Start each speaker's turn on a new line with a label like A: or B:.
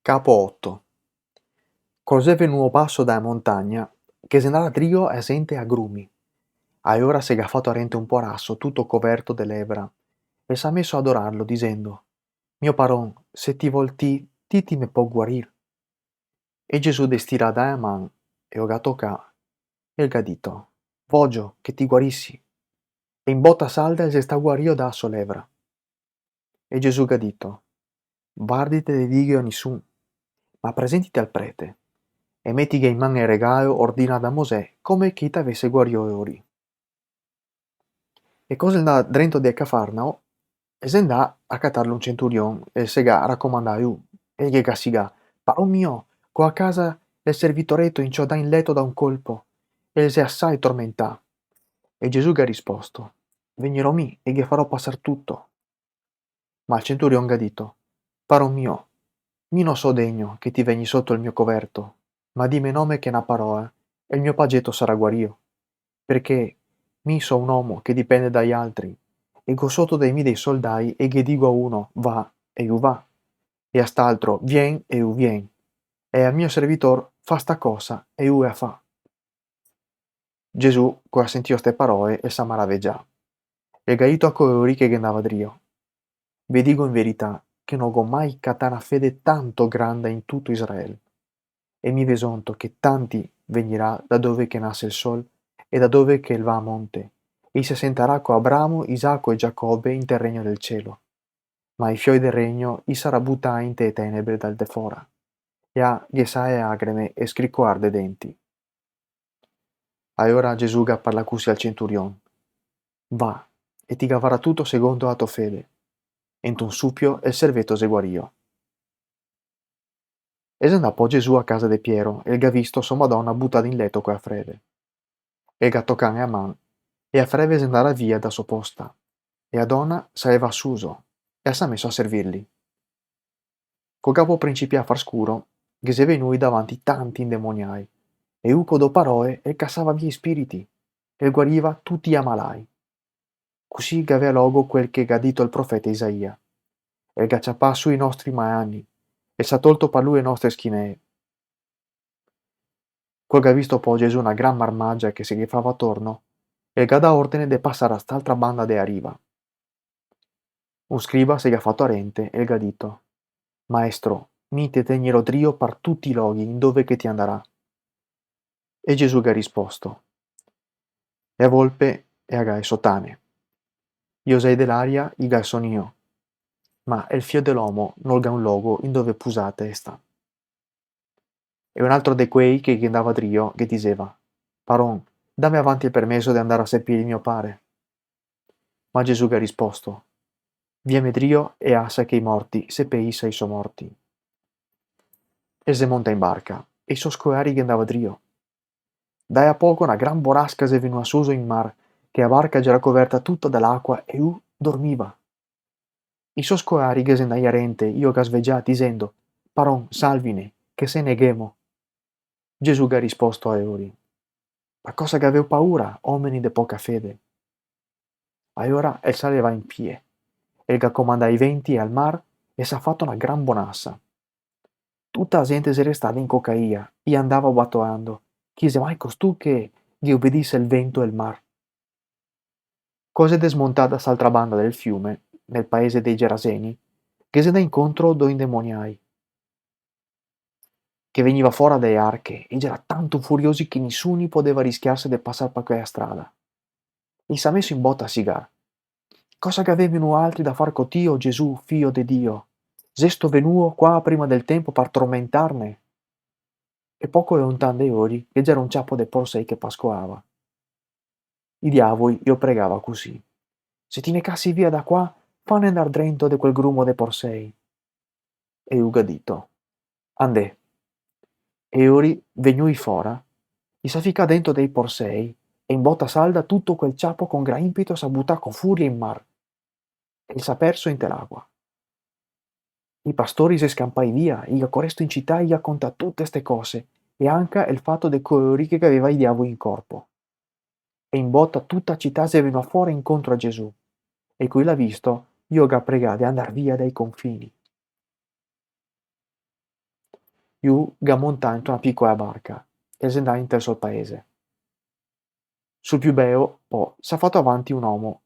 A: Capo 8. Cos'è venuto basso da montagna, che se n'era drio e sente agrumi. A ora si è gaffato a rente un po' rasso, tutto coperto de lebra, e s'ha messo ad adorarlo, dicendo: Mio paron, se ti volti, ti me può guarir. E Gesù destira da man, e o gatto ca, e il gadito: Voglio che ti guarissi. E in botta salda se sta guario da solevra. E Gesù gadito: Vardite de dighio a nissun, ma presentiti al prete. E metti che in man il regalo ordina da Mosè come chi t'avesse guario ori. E cosa andà drento de Cafarnao e se andà a catarlo un centurion e se ga raccomandà e gli gassiga, paro mio, qua a casa il servitoretto inciodà in letto da un colpo e se assai tormentà. E Gesù gli ha risposto, venirò mi e gli farò passar tutto. Ma il centurion gli ha detto, paro mio, mi non so degno che ti vegni sotto il mio coverto, ma dimmi nome che n'ha parola e il mio pagetto sarà guario, perché mi so un uomo che dipende dagli altri, e go sotto dei mi dei soldai e gli dico a uno va e io va, e a st'altro vien e io vien, e al mio servitor fa sta cosa e io la fa. Gesù, qua sentì ste parole e sa maraveggià, e gaito a colori che andava drio. Vi dico in verità che non ho mai catà una fede tanto grande in tutto Israele, e mi vesonto che tanti venirà da dove che nasce il sol e da dove che il va a monte, e si sentarà con Abramo, Isacco e Giacobbe in terreno del cielo. Ma i fioi del regno i sarà buttà in te tenebre dal de fora, e a ghesae agreme e scriccoar de denti. Allora Gesù parla così al centurion, va, e ti gavarà tutto secondo la tua fede. Ent un supio e il servetto se guario. E se andò poi Gesù a casa de Piero, e il visto sua Madonna buttata in letto con la freve. E il gatto cane a man, e a freve se andava via da sua posta, e a donna saleva a suso, e s'ha messo a servirli. Co capo principia a far scuro, che se venui davanti tanti indemoniai, e uco do parole e cassava via i spiriti, e guariva tutti gli ammalai. Così aveva logo quel che ha detto il profeta Isaia, e gacciapà sui nostri maanni, e s'ha tolto per lui le nostre schinee. Quel che ha visto poi Gesù una gran marmaggia che si ghifava attorno, e gli dà ordine di passare a st'altra banda de arriva. Un scriba si è fatto arente e gli ha detto, Maestro, mi te tegnero drio per tutti i loghi in dove che ti andrà. E Gesù gli ha risposto, e a volpe e a gai sotane. Io sei dell'aria, i gai son io, ma il fio dell'uomo non ha un logo in dove pusate e sta. E un altro de quei che andava drio che diceva, Paron, dammi avanti il permesso di andare a seppire mio pare. Ma Gesù gli ha risposto, via medrio e assa che i morti sepeissa i so morti. E se monta in barca, e i so scoari che andava drio. Dai a poco una gran borrasca se venuta suso in mar, che la barca c'era coperta tutta dall'acqua e dormiva. I so scoari che se andai a rente, io che sveggià dicendo, Paron, salvine, che se neghemo. Gesù gli ha risposto a Euri, ma cosa che avevo paura, uomini di poca fede. Allora el saleva in pie, e che comanda ai venti e al mar, e s'ha fatto una gran bonassa. Tutta la gente se restava in cocaia e andava battoando. Chiese mai costù che gli obbedisse il vento e il mar. Cose desmontate s'altra banda del fiume, nel paese dei Geraseni, che se da incontro do indemoniai, che veniva fuori dalle arche e c'era tanto furiosi che nessuno poteva rischiarsi di passare per quella strada. E s'ha messo in botta a sigar. Cosa che avevano altri da far cotio, Gesù, figlio di Dio? Sesto venuo qua prima del tempo per tormentarne? E poco lontano dai ori che c'era un ciappo de porsei che pascoava. I diavoli io pregava così. Se ti ne cassi via da qua, fanne andar drento de quel grumo de porsei. E Uga dito. Andè. E ori vegnui fora, gli sa fica dentro dei porsei, e in botta salda tutto quel ciappo con gran impeto sa buttà con furia in mar. E s'ha perso in l'acqua. I pastori se scampai via, e io corresto in città e gli conta tutte ste cose, e anche il fatto de colori che aveva i diavoli in corpo. E in botta tutta città se venuta fuori incontro a Gesù, e qui l'ha visto, io ga pregà di andar via dai confini. Yu gammontante una piccola barca e se andà in terzo al paese. Sul più beo, s'ha fatto avanti un uomo